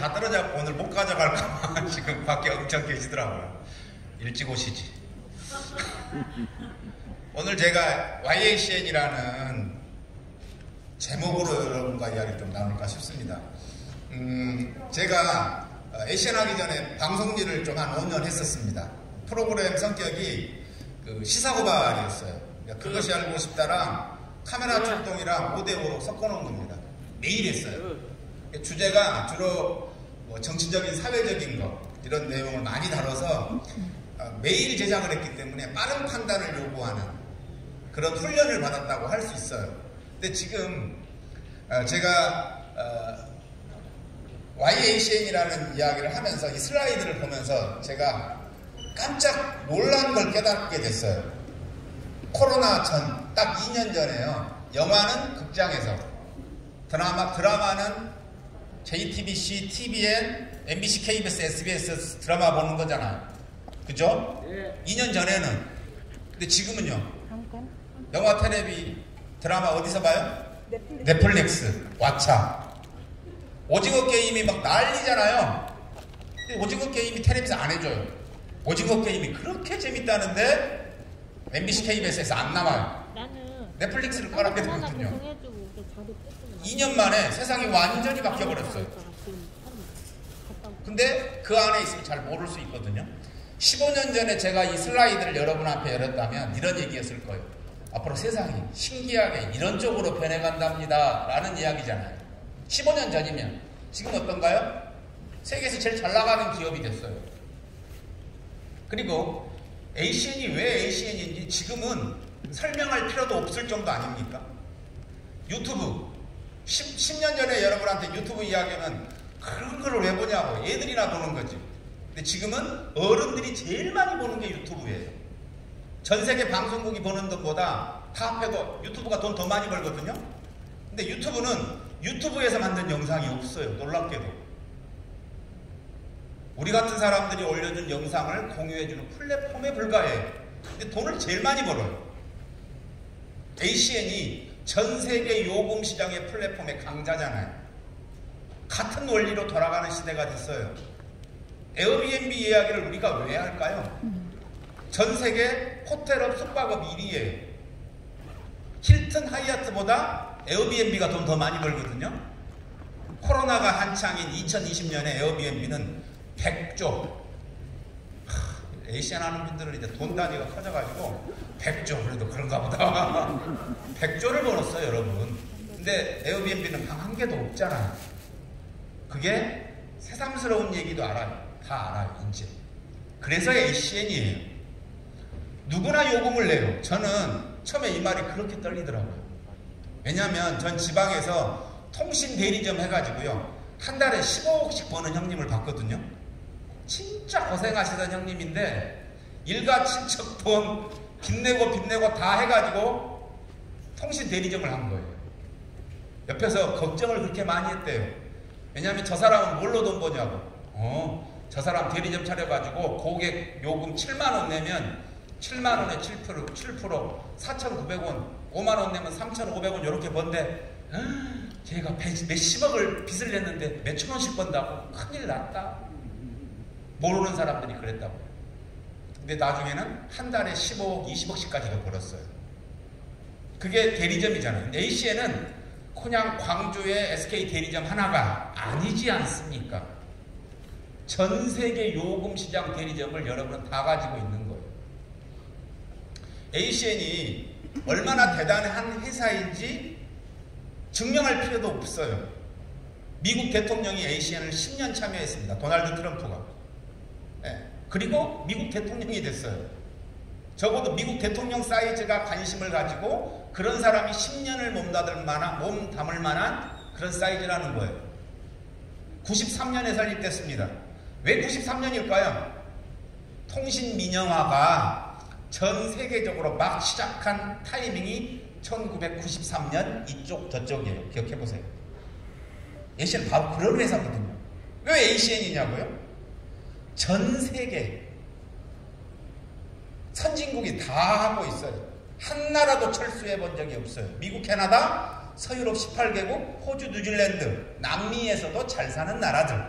다 떨어져갖고 오늘 못 가져갈까봐 지금 밖에 엄청 계시더라고요. 일찍 오시지. 오늘 제가 YACN이라는 제목으로 여러분과 이야기를 좀 나눌까 싶습니다. 제가 ACN 하기 전에 방송 일을 좀 한 5년 했었습니다. 프로그램 성격이 그 시사고발이었어요. 그것이 알고 싶다랑 카메라 출동이랑 5대5로 섞어놓은 겁니다. 매일 했어요. 주제가 주로 뭐 정치적인 사회적인 것 이런 내용을 많이 다뤄서 매일 제작을 했기 때문에 빠른 판단을 요구하는 그런 훈련을 받았다고 할 수 있어요. 근데 지금 제가 YACN이라는 이야기를 하면서 이 슬라이드를 보면서 제가 깜짝 놀란 걸 깨닫게 됐어요. 코로나 전, 딱 2년 전에요. 영화는 극장에서, 드라마는 JTBC, TVN, MBC, KBS, SBS 드라마 보는 거잖아요. 그죠? 2년 전에는. 근데 지금은요. 영화, 텔레비, 드라마 어디서 봐요? 넷플릭스, 왓챠. 오징어 게임이 막 난리잖아요. 근데 오징어 게임이 텔레비에서 안 해줘요. 오징어 게임이 그렇게 재밌다는데 MBC, KBS에서 안 나와요. 넷플릭스를 깔아게 되거든요. 2년 만에 세상이 완전히 바뀌어버렸어요. 근데 그 안에 있으면 잘 모를 수 있거든요. 15년 전에 제가 이 슬라이드를 여러분 앞에 열었다면 이런 얘기였을 거예요. 앞으로 세상이 신기하게 이런 쪽으로 변해간답니다 라는 이야기잖아요. 15년 전이면 지금 어떤가요? 세계에서 제일 잘 나가는 기업이 됐어요. 그리고 ACN이 왜 ACN인지 지금은 설명할 필요도 없을 정도 아닙니까? 유튜브 10년 전에 여러분한테 유튜브 이야기는 그런 걸 왜 보냐고 애들이나 보는 거지. 근데 지금은 어른들이 제일 많이 보는 게 유튜브예요. 전 세계 방송국이 버는 돈보다 다 합해도 유튜브가 돈 더 많이 벌거든요. 근데 유튜브는 유튜브에서 만든 영상이 없어요. 놀랍게도. 우리 같은 사람들이 올려준 영상을 공유해주는 플랫폼에 불과해요. 근데 돈을 제일 많이 벌어요. ACN이 전 세계 요금 시장의 플랫폼의 강자잖아요. 같은 원리로 돌아가는 시대가 됐어요. 에어비앤비 이야기를 우리가 왜 할까요? 전 세계 호텔업 숙박업 1위예요. 힐튼 하이아트보다 에어비앤비가 돈 더 많이 벌거든요. 코로나가 한창인 2020년에 에어비앤비는 100조. ACN 하는 분들은 이제 돈 단위가 커져가지고 100조 그래도 그런가 보다. 100조를 벌었어요, 여러분. 근데 에어비앤비는 방 한 개도 없잖아요. 그게 새삼스러운 얘기도 알아요. 다 알아요, 이제. 그래서 ACN이에요. 누구나 요금을 내요. 저는 처음에 이 말이 그렇게 떨리더라고요. 왜냐하면 전 지방에서 통신 대리점 해가지고요. 한 달에 15억씩 버는 형님을 봤거든요. 진짜 고생하시던 형님인데 일가 친척 돈 빚내고 다 해가지고 통신 대리점을 한 거예요. 옆에서 걱정을 그렇게 많이 했대요. 왜냐하면 저 사람은 뭘로 돈 버냐고. 저 사람 대리점 차려가지고 고객 요금 7만원 내면 7만원에 7%, 4,900원, 5만원 내면 3,500원 이렇게 번데 제가 몇십억을 빚을 냈는데 몇천원씩 번다고 큰일 났다. 모르는 사람들이 그랬다고요. 근데 나중에는 한 달에 15억, 20억씩까지도 벌었어요. 그게 대리점이잖아요. ACN은 그냥 광주의 SK 대리점 하나가 아니지 않습니까? 전 세계 요금 시장 대리점을 여러분은 다 가지고 있는 거예요. ACN이 얼마나 대단한 회사인지 증명할 필요도 없어요. 미국 대통령이 ACN을 10년 참여했습니다. 도널드 트럼프가. 그리고 미국 대통령이 됐어요. 적어도 미국 대통령 사이즈가 관심을 가지고 그런 사람이 10년을 몸 담을 만한 그런 사이즈라는 거예요. 93년에 설립됐습니다. 왜 93년일까요? 통신 민영화가 전 세계적으로 막 시작한 타이밍이 1993년 이쪽 저쪽이에요. 기억해보세요. ACN 바로 그런 회사거든요. 왜 ACN이냐고요? 전 세계 선진국이 다 하고 있어요. 한 나라도 철수해 본 적이 없어요. 미국, 캐나다, 서유럽 18개국, 호주, 뉴질랜드, 남미에서도 잘 사는 나라들.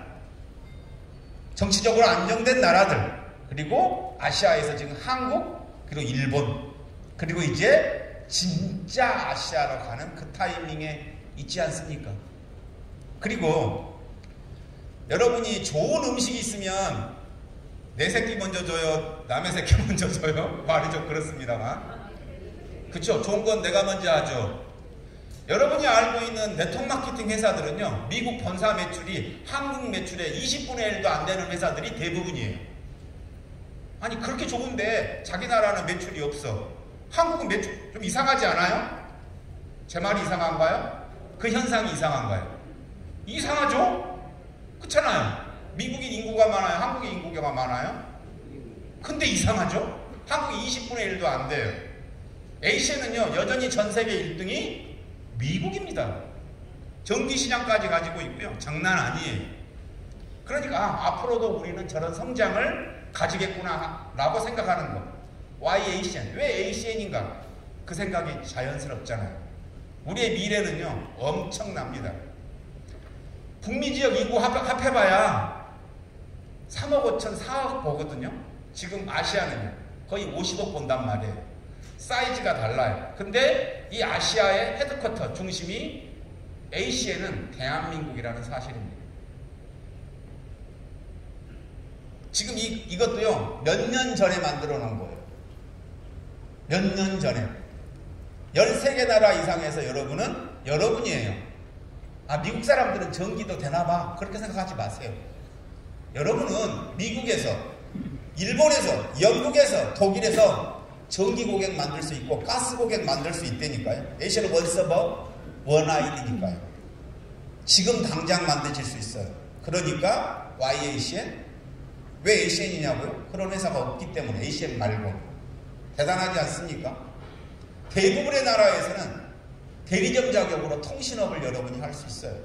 정치적으로 안정된 나라들, 그리고 아시아에서 지금 한국, 그리고 일본, 그리고 이제 진짜 아시아로 가는 그 타이밍에 있지 않습니까? 그리고 여러분이 좋은 음식이 있으면 내 새끼 먼저 줘요, 남의 새끼 먼저 줘요? 말이 좀 그렇습니다만, 그쵸? 좋은 건 내가 먼저 하죠. 여러분이 알고 있는 네트워크 마케팅 회사들은요, 미국 본사 매출이 한국 매출의 20분의 1도 안 되는 회사들이 대부분이에요. 아니, 그렇게 좋은데 자기 나라는 매출이 없어. 한국은 매출 좀 이상하지 않아요? 제 말이 이상한가요? 그 현상이 이상한가요? 이상하죠? 그렇잖아요. 미국이 인구가 많아요? 한국의 인구가 많아요? 근데 이상하죠? 한국이 20분의 1도 안 돼요. 에이시아는요, 여전히 전 세계 1등이 미국입니다. 전기시장까지 가지고 있고요. 장난 아니에요. 그러니까 앞으로도 우리는 저런 성장을 가지겠구나 라고 생각하는 거. Why ASEAN? 왜 ASEAN인가? 그 생각이 자연스럽잖아요. 우리의 미래는요, 엄청납니다. 북미 지역 인구 합해봐야 3억 5천 4억 보거든요. 지금 아시아는요, 거의 50억 본단 말이에요. 사이즈가 달라요. 근데 이 아시아의 헤드쿼터 중심이 ASEAN은 대한민국이라는 사실입니다. 지금 이것도요, 몇 년 전에 만들어 놓은 거예요. 몇 년 전에. 13개 나라 이상에서 여러분은 여러분이에요. 아, 미국 사람들은 전기도 되나봐. 그렇게 생각하지 마세요. 여러분은 미국에서, 일본에서, 영국에서, 독일에서 전기 고객 만들 수 있고 가스 고객 만들 수 있다니까요. 에이시아는 원서버 원아일이니까요. 지금 당장 만드실 수 있어요. 그러니까 Why ASEAN? 왜 ASEAN이냐고요? 그런 회사가 없기 때문에. ASEAN 말고. 대단하지 않습니까? 대부분의 나라에서는 대리점 자격으로 통신업을 여러분이 할 수 있어요.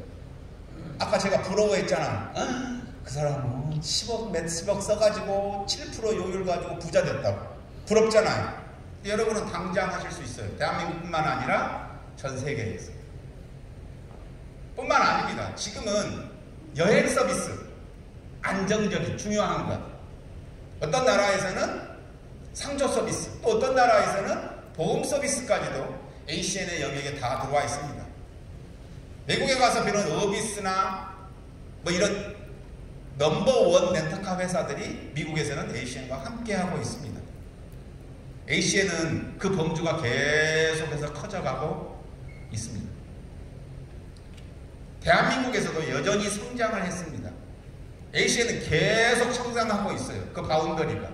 아까 제가 부러워했잖아. 그 사람은 10억 몇십억 써가지고 7% 요율 가지고 부자 됐다고. 부럽잖아요. 여러분은 당장 하실 수 있어요. 대한민국뿐만 아니라 전 세계에서. 뿐만 아닙니다. 지금은 여행 서비스, 안정적인 중요한 것. 어떤 나라에서는 상조 서비스, 또 어떤 나라에서는 보험 서비스까지도 ASEAN의 영역에 다 들어와 있습니다. 외국에 가서 이런 어비스나 뭐 이런 넘버원 렌터카 회사들이 미국에서는 ASEAN과 함께 하고 있습니다. ASEAN은 그 범주가 계속해서 커져가고 있습니다. 대한민국에서도 여전히 성장을 했습니다. ASEAN은 계속 성장하고 있어요. 그 바운더리가.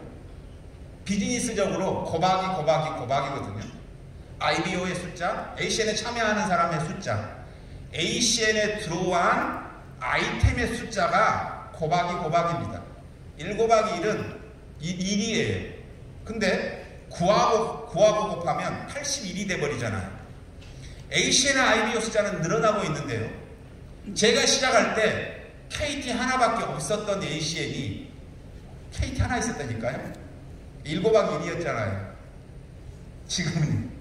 비즈니스적으로 고박이거든요. IBO의 숫자, ASEAN에 참여하는 사람의 숫자, ASEAN에 들어온 아이템의 숫자가 고박입니다. 1 곱하기 1은 1이에요. 근데 9하고 곱하면 81이 돼버리잖아요. ASEAN의 IBO 숫자는 늘어나고 있는데요. 제가 시작할 때 KT 하나밖에 없었던 ASEAN이 KT 하나 있었다니까요. 1 곱하기 1이었잖아요. 지금은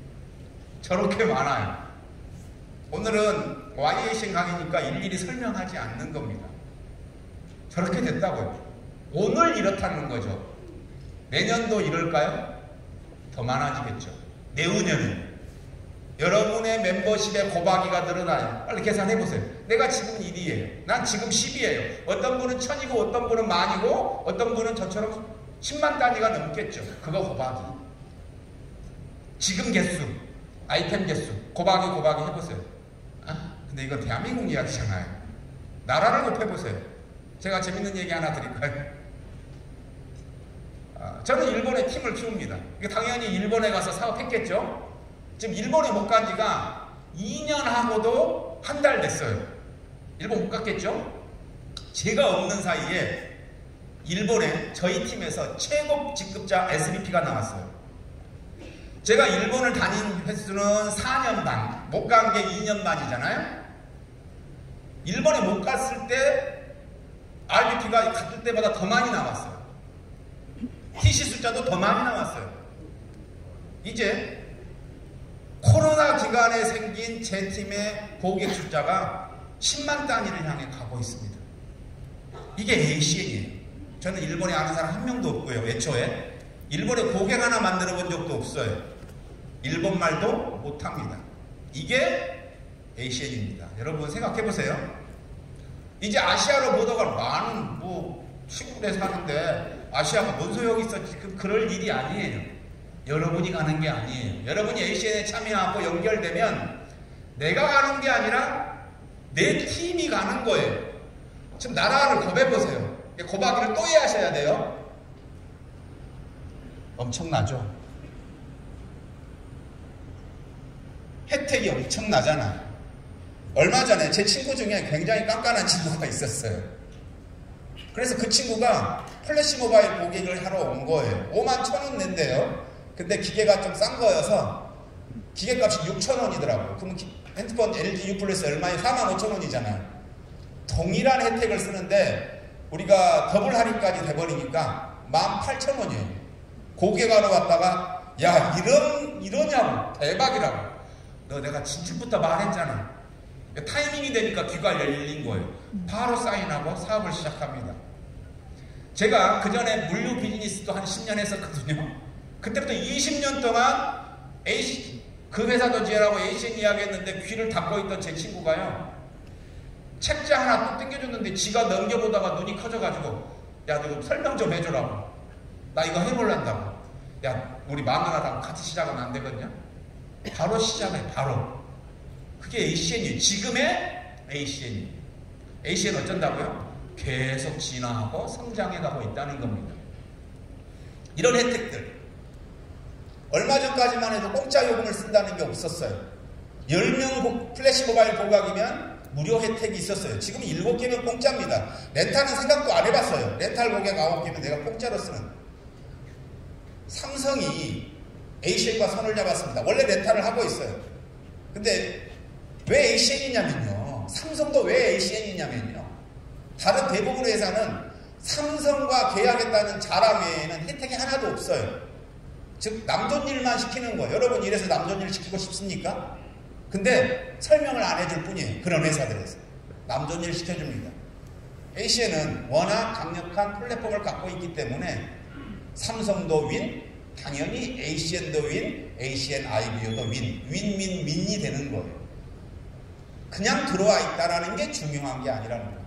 저렇게 많아요. 오늘은 YACN 강의니까 일일이 설명하지 않는 겁니다. 저렇게 됐다고요. 오늘 이렇다는 거죠. 내년도 이럴까요? 더 많아지겠죠. 내후년은 여러분의 멤버십의 고박이가 늘어나요. 빨리 계산해보세요. 내가 지금 1이에요. 난 지금 10이에요. 어떤 분은 1000이고 어떤 분은 만이고 어떤 분은 저처럼 10만 단위가 넘겠죠. 그거 고박이. 지금 개수, 아이템 개수, 고박이 해보세요. 아, 근데 이건 대한민국 이야기잖아요. 나라를 곱해보세요. 제가 재밌는 얘기 하나 드릴까요? 저는 일본에 팀을 키웁니다. 당연히 일본에 가서 사업했겠죠. 지금 일본에 못 간 지가 2년 하고도 한 달 됐어요. 일본 못 갔겠죠? 제가 없는 사이에 일본에 저희 팀에서 최고 직급자 SVP가 나왔어요. 제가 일본을 다닌 횟수는 4년 반, 못 간 게 2년 반이잖아요. 일본에 못 갔을 때 RVP가 갔을 때보다 더 많이 나왔어요. TC 숫자도 더 많이 나왔어요. 이제 코로나 기간에 생긴 제 팀의 고객 숫자가 10만 단위를 향해 가고 있습니다. 이게 ASEAN이에요. 저는 일본에 아는 사람 한 명도 없고요. 애초에 일본에 고객 하나 만들어 본 적도 없어요. 일본말도 못합니다. 이게 ACN입니다. 여러분 생각해 보세요. 이제 아시아로 못 오갈 많은 시골에 사는데 아시아가 뭔 소용이 있어. 그럴 일이 아니에요. 여러분이 가는 게 아니에요. 여러분이 ACN에 참여하고 연결되면 내가 가는 게 아니라 내 팀이 가는 거예요. 지금 나라를 겁해보세요. 고박이를 또 이해하셔야 돼요. 엄청나죠? 혜택이 엄청나잖아요. 얼마 전에 제 친구 중에 굉장히 깐깐한 친구가 있었어요. 그래서 그 친구가 플래시 모바일 고객을 하러 온 거예요. 51,000원 낸대요. 근데 기계가 좀 싼 거여서 기계값이 6,000원이더라고요. 그럼 핸드폰 LG U 플러스 얼마에 45,000원이잖아요. 동일한 혜택을 쓰는데 우리가 더블 할인까지 돼버리니까 18,000원이에요. 고객하러 왔다가 야 이러냐고 대박이라고. 너 내가 진출부터 말했잖아. 타이밍이 되니까 귀가 열린 거예요. 바로 사인하고 사업을 시작합니다. 제가 그 전에 물류 비즈니스도 한 10년 했었거든요. 그때부터 20년 동안 그 회사도 지으라고 ACN 이야기했는데 귀를 닫고 있던 제 친구가요. 책자 하나 또 땡겨줬는데 지가 넘겨보다가 눈이 커져가지고 야 너 설명 좀 해주라고. 나 이거 해볼란다고. 야 우리 마누라랑 같이 시작하면 안 되거든요. 바로 시작해. 바로. 그게 ACN이에요. 지금의 ACN이에요. ACN 어쩐다고요? 계속 진화하고 성장해가고 있다는 겁니다. 이런 혜택들. 얼마 전까지만 해도 공짜 요금을 쓴다는 게 없었어요. 10명 플래시 모바일 고객이면 무료 혜택이 있었어요. 지금 7개면 공짜입니다. 렌탈은 생각도 안 해봤어요. 렌탈 고객 9개면 내가 공짜로 쓰는. 삼성이 ACN과 손을 잡았습니다. 원래 렌탈을 하고 있어요. 근데 왜 ACN이냐면요. 삼성도 왜 ACN이냐면요. 다른 대부분의 회사는 삼성과 계약했다는 자랑 외에는 혜택이 하나도 없어요. 즉 남존일만 시키는 거예요. 여러분 이래서 남존일 시키고 싶습니까? 근데 설명을 안 해줄 뿐이에요. 그런 회사들에서 남존일 시켜줍니다. ACN은 워낙 강력한 플랫폼을 갖고 있기 때문에 삼성도 윈, 당연히 ACN도 윈, ACN IBO도 윈, 윈윈윈이 되는 거예요. 그냥 들어와 있다라는 게 중요한 게 아니라는 거예요.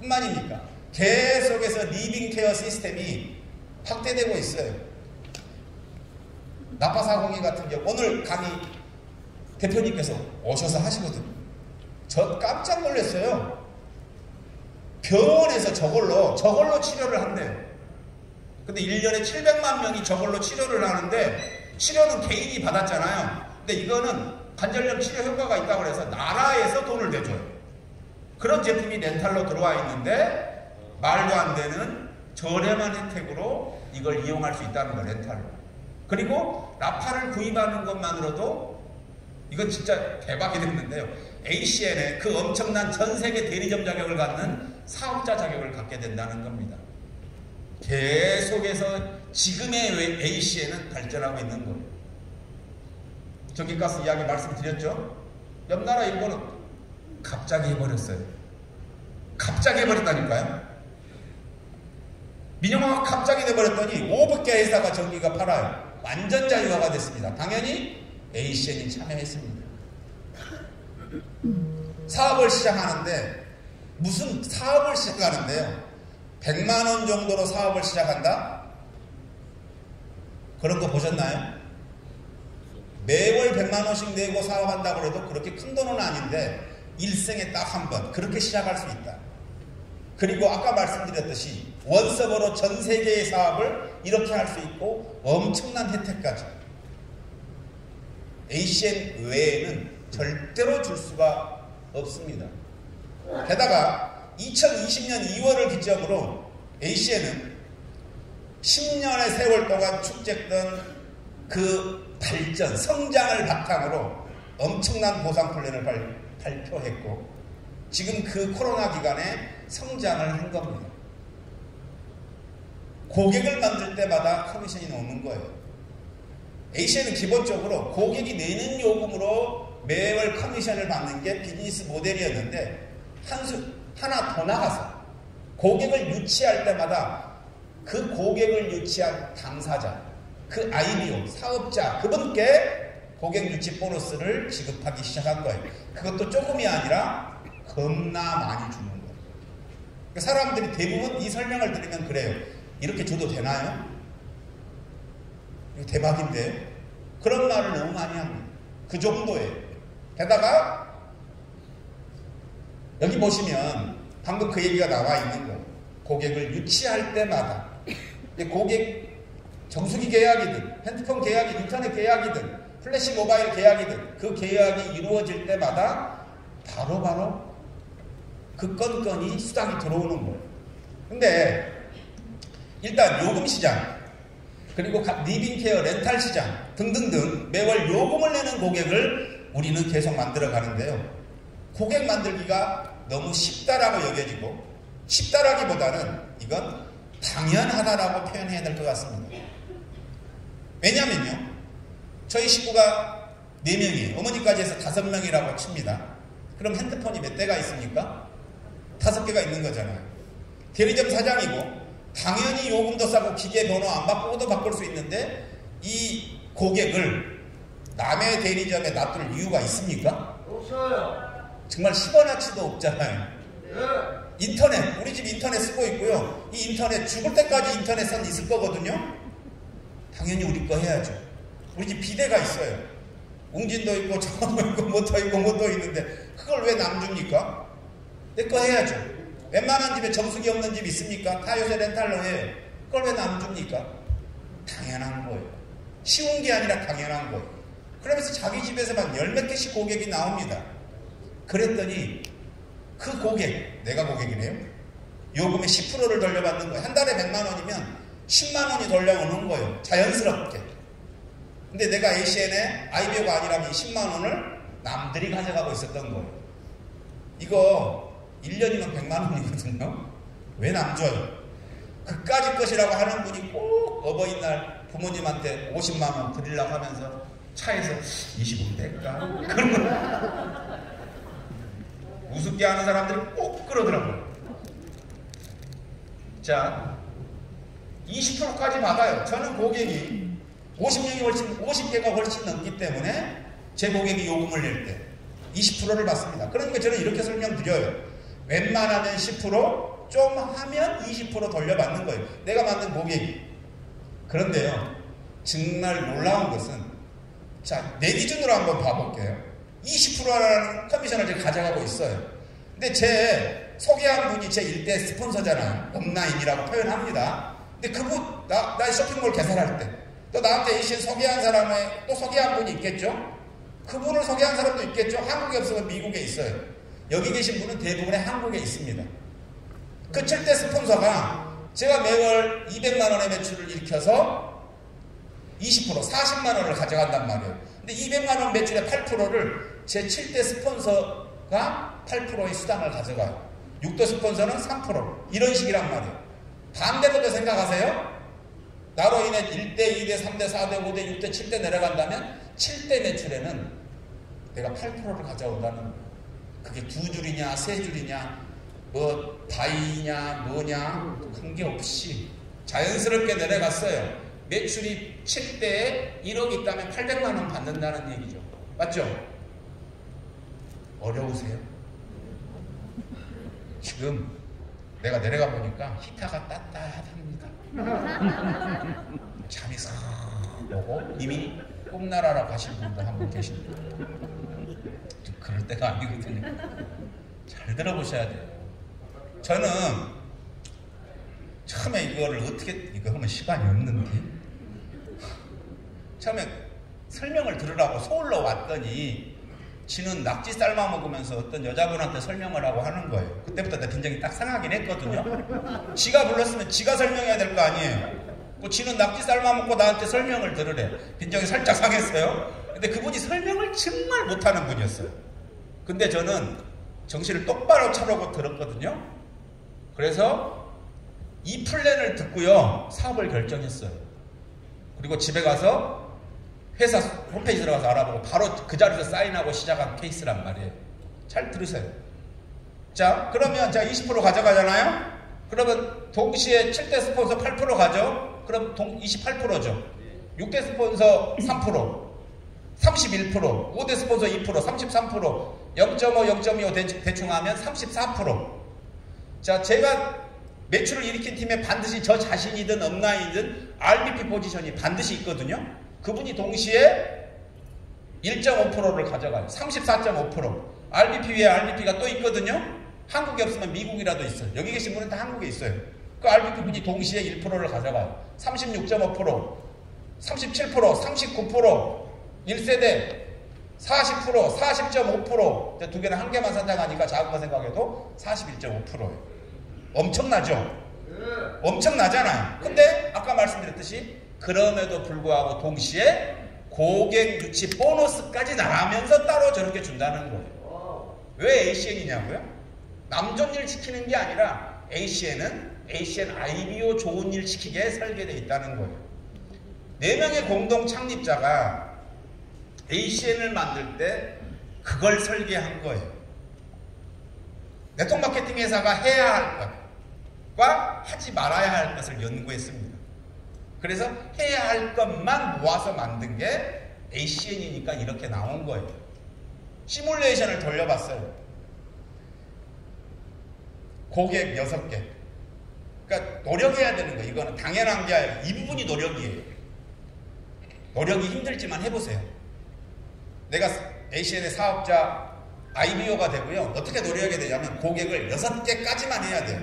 뿐만입니까? 계속해서 리빙 케어 시스템이 확대되고 있어요. 나파사공이 같은 경우 오늘 강의 대표님께서 오셔서 하시거든요. 저 깜짝 놀랐어요. 병원에서 저걸로 치료를 한대요. 근데 1년에 700만 명이 저걸로 치료를 하는데 치료는 개인이 받았잖아요. 근데 이거는 관절염 치료 효과가 있다고 해서 나라에서 돈을 내줘요. 그런 제품이 렌탈로 들어와 있는데 말도 안 되는 저렴한 혜택으로 이걸 이용할 수 있다는 거, 렌탈로. 그리고 나파를 구입하는 것만으로도 이건 진짜 대박이 됐는데요. ACN의 그 엄청난 전 세계 대리점 자격을 갖는 사업자 자격을 갖게 된다는 겁니다. 계속해서 지금의 ACN은 발전하고 있는 거예요. 전기가스 이야기 말씀드렸죠? 옆 나라 일본은 갑자기 해버렸어요. 갑자기 해버렸다니까요. 민영화가 갑자기 돼버렸더니 500개 회사가 전기가 팔아요. 완전 자유화가 됐습니다. 당연히 ACN이 참여했습니다. 사업을 시작하는데 무슨 사업을 시작하는데요. 100만 원 정도로 사업을 시작한다? 그런 거 보셨나요? 매월 100만 원씩 내고 사업한다고 해도 그렇게 큰 돈은 아닌데 일생에 딱 한 번 그렇게 시작할 수 있다. 그리고 아까 말씀드렸듯이 원서버로 전 세계의 사업을 이렇게 할 수 있고 엄청난 혜택까지 ACN 외에는 절대로 줄 수가 없습니다. 게다가 2020년 2월을 기점으로 ACN은 10년의 세월 동안 축적된 그 발전, 성장을 바탕으로 엄청난 보상 플랜을 발표했고 지금 그 코로나 기간에 성장을 한 겁니다. 고객을 만들 때마다 커미션이 나오는 거예요. ACN은 기본적으로 고객이 내는 요금으로 매월 커미션을 받는 게 비즈니스 모델이었는데 하나 더 나가서 고객을 유치할 때마다 그 고객을 유치한 당사자, 그 IBO, 사업자, 그분께 고객 유치 보너스를 지급하기 시작한 거예요. 그것도 조금이 아니라 겁나 많이 주는 거예요. 사람들이 대부분 이 설명을 들으면 그래요. 이렇게 줘도 되나요? 이거 대박인데요? 그런 말을 너무 많이 합니다. 그 정도예요. 게다가 여기 보시면 방금 그 얘기가 나와 있는 거. 고객을 유치할 때마다 고객 정수기 계약이든 핸드폰 계약이든 인터넷 계약이든 플래시 모바일 계약이든 그 계약이 이루어질 때마다 바로바로 그 건건이 수당이 들어오는 거예요. 근데 일단 요금 시장 그리고 리빙케어 렌탈 시장 등등등 매월 요금을 내는 고객을 우리는 계속 만들어 가는데요. 고객 만들기가 너무 쉽다라고 여겨지고 쉽다라기보다는 이건 당연하다라고 표현해야 될 것 같습니다. 왜냐면요. 저희 식구가 4명이에요. 어머니까지 해서 5명이라고 칩니다. 그럼 핸드폰이 몇 대가 있습니까? 5개가 있는 거잖아요. 대리점 사장이고 당연히 요금도 싸고 기계 번호 안 바꾸고도 바꿀 수 있는데 이 고객을 남의 대리점에 놔둘 이유가 있습니까? 없어요. 정말 10원어치도 없잖아요. 네. 인터넷, 우리 집 인터넷 쓰고 있고요. 이 인터넷 죽을 때까지 인터넷은 있을 거거든요. 당연히 우리 거 해야죠. 우리 집 비대가 있어요. 웅진도 있고 저거 있고 뭐도 있고 뭐도 있는데 그걸 왜 남줍니까? 내 거 해야죠. 웬만한 집에 정수기 없는 집 있습니까? 다 요새 렌탈로 해요. 그걸 왜 남줍니까? 당연한 거예요. 쉬운 게 아니라 당연한 거예요. 그러면서 자기 집에서만 10몇 개씩 고객이 나옵니다. 그랬더니 그 고객, 내가 고객이네요. 요금의 10%를 돌려받는 거예요. 한 달에 100만 원이면 10만 원이 돌려오는 거예요. 자연스럽게. 근데 내가 ACN에 IBO가 아니라면 10만 원을 남들이 가져가고 있었던 거예요. 이거 1년이면 100만 원이거든요. 왜 남줘요? 그까짓 것이라고 하는 분이 꼭 어버이날 부모님한테 50만 원 드리려고 하면서 차에서 20원 될까? 그런 거 우습게 하는 사람들이 꼭 그러더라고요. 자, 20%까지 받아요. 저는 고객이 50개가 훨씬 넘기 때문에 제 고객이 요금을 낼 때 20%를 받습니다. 그러니까 저는 이렇게 설명드려요. 웬만하면 10%, 좀 하면 20% 돌려받는 거예요. 내가 만든 고객이. 그런데요, 정말 놀라운 것은, 자, 내 기준으로 한번 봐볼게요. 20%라는 커미션을 제가 가져가고 있어요. 근데 제 소개한 분이 제 일대 스폰서잖아요. 업라인이라고 표현합니다. 근데 그분, 나 쇼핑몰 개설할 때, 또 나한테 ACN 소개한 사람에 또 소개한 분이 있겠죠? 그분을 소개한 사람도 있겠죠? 한국에 없으면 미국에 있어요. 여기 계신 분은 대부분의 한국에 있습니다. 그 7대 스폰서가 제가 매월 200만 원의 매출을 일으켜서 20%, 40만 원을 가져간단 말이에요. 근데 200만 원 매출의 8%를 제 7대 스폰서가 8%의 수당을 가져가요. 6대 스폰서는 3%. 이런 식이란 말이에요. 반대로도 생각하세요? 나로 인해 1대, 2대, 3대, 4대, 5대, 6대, 7대 내려간다면 7대 매출에는 내가 8%를 가져온다는 거예요. 그게 2줄이냐 3줄이냐 뭐 바이냐 뭐냐 관계없이 자연스럽게 내려갔어요. 매출이 7대에 1억이 있다면 800만 원 받는다는 얘기죠. 맞죠? 어려우세요? 지금 내가 내려가 보니까 히타가 따뜻합니다. 잠이 싹 오고 이미 꿈나라라 가실 분도 한 분 계십니다. 그럴 때가 아니거든요. 잘 들어보셔야 돼요. 저는 처음에 이거를 어떻게 이거 하면 시간이 없는데 처음에 설명을 들으라고 서울로 왔더니 지는 낙지 삶아 먹으면서 어떤 여자분한테 설명을 하고 하는 거예요. 그때부터 내 빈정이 딱 상하긴 했거든요. 지가 불렀으면 지가 설명해야 될 거 아니에요. 지는 낙지 삶아 먹고 나한테 설명을 들으래. 빈정이 살짝 상했어요. 근데 그분이 설명을 정말 못하는 분이었어요. 근데 저는 정신을 똑바로 차려고 들었거든요. 그래서 이 플랜을 듣고요, 사업을 결정했어요. 그리고 집에 가서 회사 홈페이지 들어가서 알아보고 바로 그 자리에서 사인하고 시작한 케이스란 말이에요. 잘 들으세요. 자, 그러면 제가 20% 가져가잖아요. 그러면 동시에 7대 스폰서 8% 가죠? 그럼 28%죠. 6대 스폰서 3%, 31%, 5대 스폰서 2%, 33%, 0.5, 0.25 대충 하면 34%. 자, 제가 매출을 일으킨 팀에 반드시 저 자신이든 업라인이든 RBP 포지션이 반드시 있거든요. 그분이 동시에 1.5%를 가져가요. 34.5%. RBP 위에 RBP가 또 있거든요. 한국에 없으면 미국이라도 있어요. 여기 계신 분은 다 한국에 있어요. 그 RBP 분이 동시에 1%를 가져가요. 36.5%, 37%, 39%, 1세대 40%, 40.5%. 두 개는 한 개만 선택하니까 작은 거 생각해도 41.5%예요. 엄청나죠? 엄청나잖아요. 근데 아까 말씀드렸듯이 그럼에도 불구하고 동시에 고객 유치 보너스까지 나가면서 따로 저렇게 준다는 거예요. 왜 ACN이냐고요? 남존 일 지키는 게 아니라 ACN IBO 좋은 일 지키게 설계되어 있다는 거예요. 4명의 공동 창립자가 ACN을 만들 때 그걸 설계한 거예요. 네트워크 마케팅 회사가 해야 할 것과 하지 말아야 할 것을 연구했습니다. 그래서 해야 할 것만 모아서 만든 게 ACN이니까 이렇게 나온 거예요. 시뮬레이션을 돌려봤어요. 고객 6개. 그러니까 노력해야 되는 거예요. 이거는 당연한 게 아니라 이 부분이 노력이에요. 노력이 힘들지만 해보세요. 내가 ACN의 사업자 IBO가 되고요. 어떻게 노력하게 되냐면 고객을 6개까지만 해야 돼요.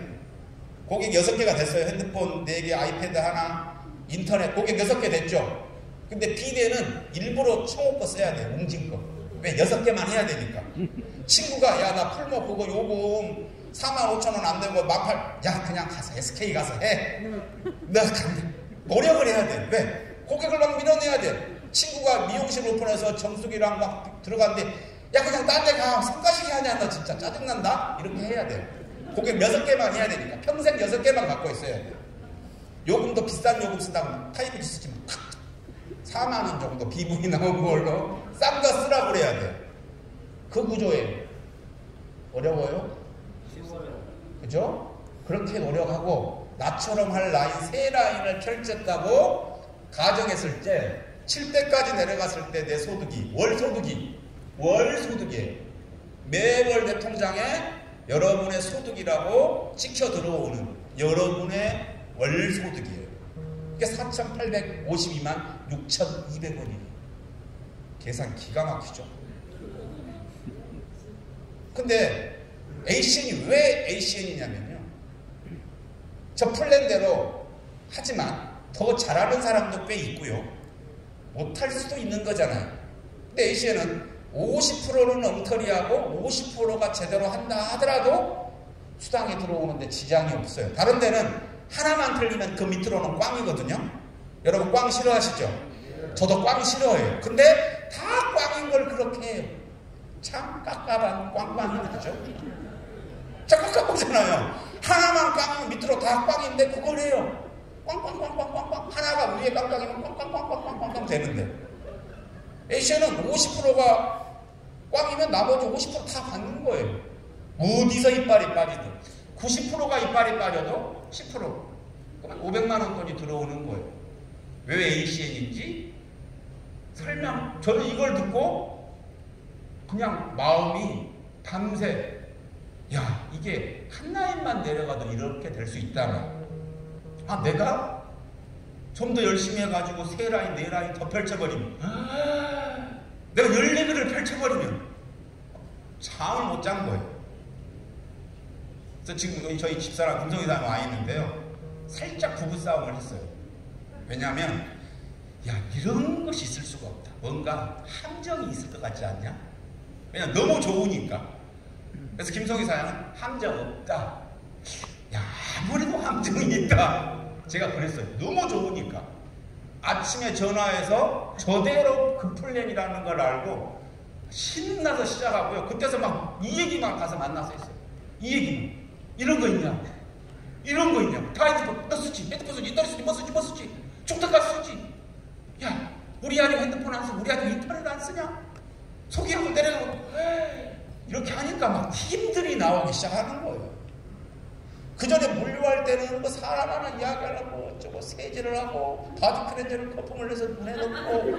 고객 6개가 됐어요. 핸드폰 4개, 아이패드 하나, 인터넷 고객 6개 됐죠. 근데 비대는 일부러 청호 거 써야 돼요. 웅진 거. 왜? 6개만 해야 되니까. 친구가 야 나 풀모 그거 요금 45,000원 안 되고 18,000원 야 그냥 가서 SK 가서 해. 너 노력을 해야 돼. 왜? 고객을 막 밀어내야 돼. 친구가 미용실 오픈해서 정수기랑 막 들어갔는데 야 그냥 딴 데 가 성가시게 하냐 너 진짜 짜증난다. 이렇게 해야 돼. 고객 6개만 해야 되니까 평생 6개만 갖고 있어야 돼. 요금도 비싼 요금 쓴다고 타이밍 쓰지 마. 4만원 정도 비분이 나온 걸로 싼 거 쓰라고 그래야 돼. 그 구조예요. 어려워요? 그죠? 그렇게 노력하고 나처럼 할 라인 3라인을 펼쳤다고 가정했을 때 7대까지 내려갔을 때 내 소득이 월소득이에요. 매월 내 통장에 여러분의 소득이라고 찍혀 들어오는 여러분의 월소득이에요. 이게 4,852만 6,200원이에요. 계산 기가 막히죠. 근데 ACN이 왜 ACN이냐면요. 저 플랜대로 하지만 더 잘하는 사람도 꽤 있고요. 못할 수도 있는 거잖아요. 근데 ACN은 50%는 엉터리하고 50%가 제대로 한다 하더라도 수당이 들어오는데 지장이 없어요. 다른 데는 하나만 틀리면 그 밑으로는 꽝이거든요. 여러분 꽝 싫어하시죠? 저도 꽝 싫어해요. 근데 다 꽝인 걸 그렇게 해요. 참 깝깝한 꽝꽝이죠. 참 깝깝하잖아요. 하나만 꽝이면 밑으로 다 꽝인데 그걸 해요. 꽝꽝꽝꽝꽝꽝. 하나가 위에 꽝꽝이면 꽝꽝꽝꽝꽝꽝 되는데 ACN은 50%가 꽝이면 나머지 50% 다 받는 거예요. 어디서 이빨이 빠지든 90%가 이빨이 빠져도 10% 그러면 500만 원권이 들어오는 거예요. 왜 ACN인지 설명. 저는 이걸 듣고 그냥 마음이 밤새 야 이게 한 라인만 내려가도 이렇게 될 수 있다면 아 내가 좀 더 열심히 해가지고 3라인 4라인 더 펼쳐버리면 내가 14개를 펼쳐버리면 잠을 못 잔 거예요. 그래서 지금 여기 저희 집사람 금성이사람 와 있는데요. 살짝 부부싸움을 했어요. 왜냐하면 야 이런 것이 있을 수가 없다. 뭔가 함정이 있을 것 같지 않냐? 왜냐면 너무 좋으니까. 그래서 김성희사장은 함정 없다. 야 아무래도 함정이 있다. 제가 그랬어요. 너무 좋으니까. 아침에 전화해서 저대로 그 플랜이라는 걸 알고 신나서 시작하고요. 그때서 막 이 얘기만 가서 만나서 했어요. 이 얘기만. 이런 거 있냐? 이런 거 있냐? 다 핸드폰 너 쓰지? 핸드폰 쓰지? 너 쓰지? 뭐 쓰지? 뭐 쓰지? 중특까지 쓰지? 야 우리 아들 핸드폰 안 써? 우리 아들 인터넷 안 쓰냐? 소개하고 내려가고 이렇게 하니까 막 팀들이 나오기 시작하는 거예요. 그 전에 물류할 때는 뭐 사람하는 이야기하고 어쩌고 세제를 하고 바디 클렌저를 거품을 내서 눈에 넣고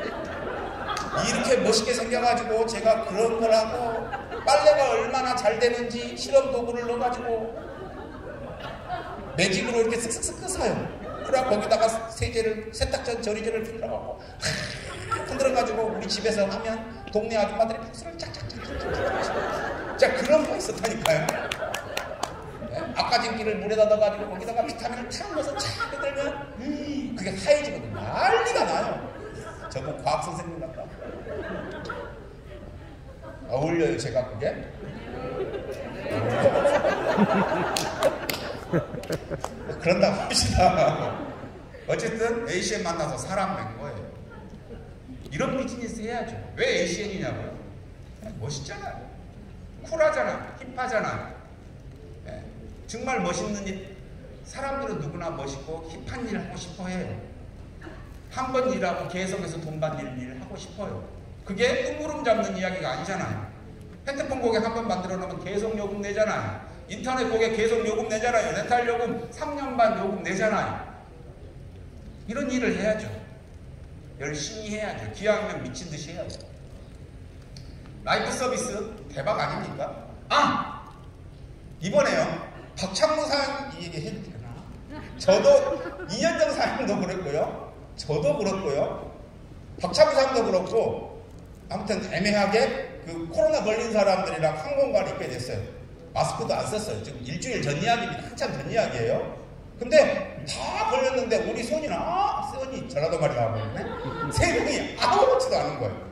이렇게 멋있게 생겨가지고 제가 그런 걸 하고 빨래가 얼마나 잘 되는지 실험 도구를 넣어가지고 매직으로 이렇게 쓱쓱쓱 끄서요. 그래 거기다가 세제를 세탁전 저리제를 흔들어가고 흔들어가지고 우리 집에서 하면 동네 아줌마들이 박수를 짝짝짝짝짝. 자 그런 거 있었다니까요. 아까진기를 물에다 넣어가지고 거기다가 비타민을 탁 넣어서 착 흔들면 그게 하얘지거든요. 난리가 나요. 저도 과학 선생님 같다. 어울려요 제가 그게? 그런다고 합시다. 어쨌든 ACN 만나서 사람 낸 거예요. 이런 비즈니스 해야죠. 왜 ACN이냐고요? 멋있잖아요. 쿨하잖아. 힙하잖아. 네. 정말 멋있는 일. 사람들은 누구나 멋있고 힙한 일을 하고 싶어 해요. 한 번 일하고 계속해서 돈 받는 일을 하고 싶어요. 그게 뜬구름 잡는 이야기가 아니잖아요. 핸드폰 고객 한 번 만들어 놓으면 계속 요금 내잖아요. 인터넷 고객 계속 요금 내잖아요. 렌탈 요금 3년 반 요금 내잖아요. 이런 일을 해야죠. 열심히 해야죠. 기왕이면 미친 듯이 해야죠. 라이프 서비스 대박 아닙니까? 아! 이번에요. 박창무 사장 이 얘기 해도 되나? 저도 2년 전 사장도 그랬고요. 저도 그렇고요. 박창무 사장도 그렇고 아무튼 애매하게 그 코로나 걸린 사람들이랑 항공관이 있게 됐어요. 마스크도 안 썼어요. 지금 일주일 전 이야기입니다. 한참 전 이야기예요. 근데 다 걸렸는데 우리 손이 전라도 말이 나와버리네. 세 명이 아무렇지도 않은 거예요.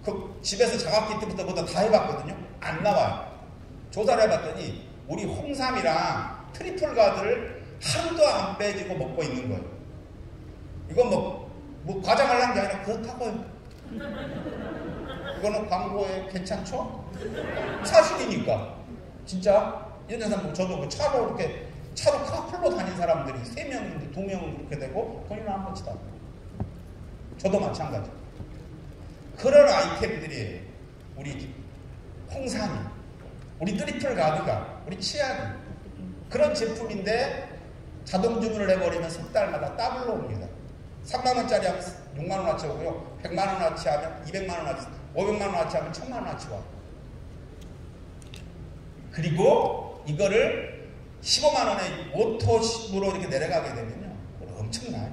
그 집에서 자가키 때부터 다 해봤거든요. 안 나와요. 조사를 해봤더니 우리 홍삼이랑 트리플 가드를 하루도 안 빼지고 먹고 있는 거예요. 이건 뭐 과장하려는 게 아니라 그렇다고요. 이거는 광고에 괜찮죠? 사실이니까. 진짜 이런 사람 저도 차로 이렇게 차로 카풀로 다닌 사람들이 3명인데 2명은 그렇게 되고 본인은 한 번치도 않고. 저도 마찬가지. 그런 아이템들이 우리 홍삼이, 우리 트리플 가드가, 우리 치약이 그런 제품인데 자동 주문을 해버리면 석 달마다 더블로 옵니다. 3만원짜리 하면 6만원어치 오고요. 100만원어치 하면 200만원어치, 500만원어치 하면 1000만원어치 와요. 그리고 이거를 15만원에 오토식으로 이렇게 내려가게 되면요. 엄청나요.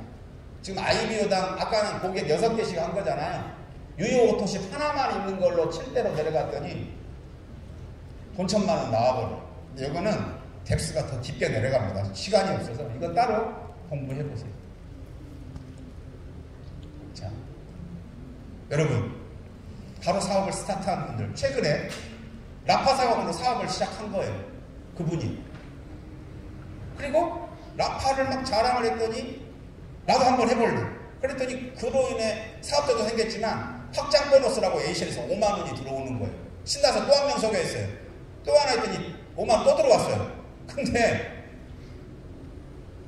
지금 아이비오당 아까는 고객 6개씩 한 거잖아요. 유효 오토식 하나만 있는 걸로 7대로 내려갔더니 돈 1000만원 나와버려요. 근데 이거는 덱스가 더 깊게 내려갑니다. 시간이 없어서 이거 따로 공부해보세요. 자, 여러분 바로 사업을 스타트한 분들 최근에 라파 사업으로 사업을 시작한 거예요. 그분이. 그리고 라파를 막 자랑을 했더니 나도 한번 해볼래. 그랬더니 그로 인해 사업자도 생겼지만 확장 보너스라고 ACN에서 5만원이 들어오는 거예요. 신나서 또 한 명 소개했어요. 또 하나 했더니 5만원 또 들어왔어요. 근데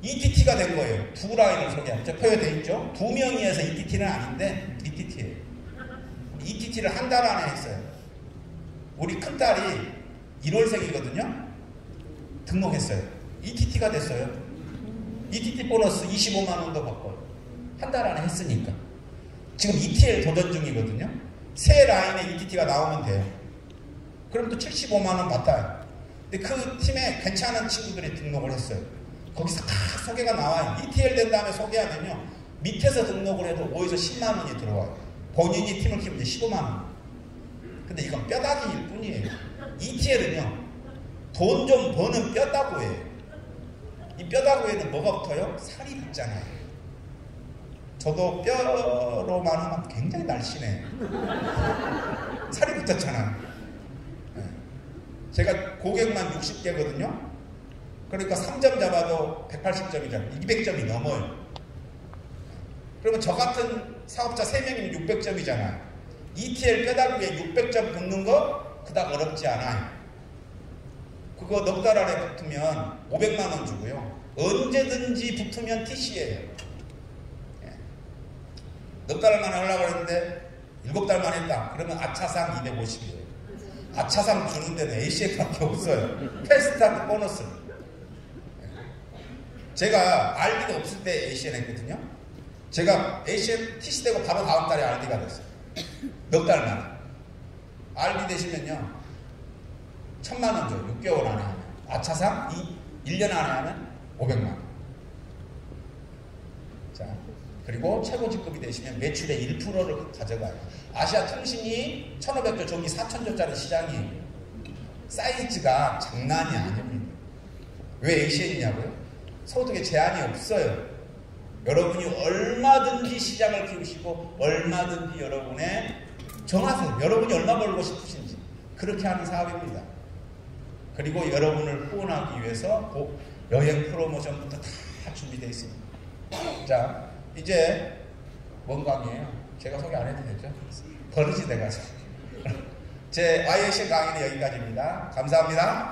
ETT가 된 거예요. 두 라인을 소개합니다. 표현되어 있죠? 2명이 해서 ETT는 아닌데 ETT예요. ETT를 한 달 안에 했어요. 우리 큰딸이 1월생이거든요. 등록했어요. ETT가 됐어요. ETT 보너스 25만원도 받고 한 달 안에 했으니까. 지금 ETL 도전 중이거든요. 새 라인에 ETT가 나오면 돼요. 그럼 또 75만원 받아요. 근데 그 팀에 괜찮은 친구들이 등록을 했어요. 거기서 다 소개가 나와요. ETL 된 다음에 소개하면요. 밑에서 등록을 해도 5에서 10만원이 들어와요. 본인이 팀을 키우면 15만원. 근데 이건 뼈다귀일 뿐이에요. ETL은요. 돈 좀 버는 뼈다구예요. 이 뼈다구에는 뭐가 붙어요? 살이 붙잖아요. 저도 뼈로만 하면 굉장히 날씬해요. 살이 붙었잖아요. 네. 제가 고객만 60개거든요. 그러니까 3점 잡아도 180점이잖아요. 200점이 넘어요. 그러면 저 같은 사업자 3명이면 600점이잖아요. ETL 뼈다구에 600점 붙는 거 그닥 어렵지 않아요. 그거 넉 달 안에 붙으면 500만원 주고요. 언제든지 붙으면 TC예요. 넉 달 만에 하려고 했는데 7달 만에 했다. 그러면 아차상 250이에요. 아차상 주는 데는 ACN밖에 없어요. 패스트하고 보너스. 제가 RD가 없을 때 ACN 했거든요. 제가 ACN TC 되고 바로 다음 달에 RD가 됐어요. 몇 달 만에. RD 되시면요 1,000만 원 줘요. 6개월 안에 하면. 아차상 1년 안에 하면 500만 원. 자, 그리고 최고 직급이 되시면 매출의 1%를 가져가요. 아시아 통신이 1,500조 전기 4,000조짜리 시장이에요. 사이즈가 장난이 아닙니다. 왜 ACN이냐고요? 소득에 제한이 없어요. 여러분이 얼마든지 시장을 키우시고 얼마든지 여러분의 정하세요. 여러분이 얼마 벌고 싶으신지 그렇게 하는 사업입니다. 그리고 여러분을 후원하기 위해서 여행 프로모션부터 다 준비되어 있습니다. 자, 이제 뭔 강의예요? 제가 소개 안 해도 되죠? 버릇이 돼가지고. 제 YAC 강의는 여기까지입니다. 감사합니다.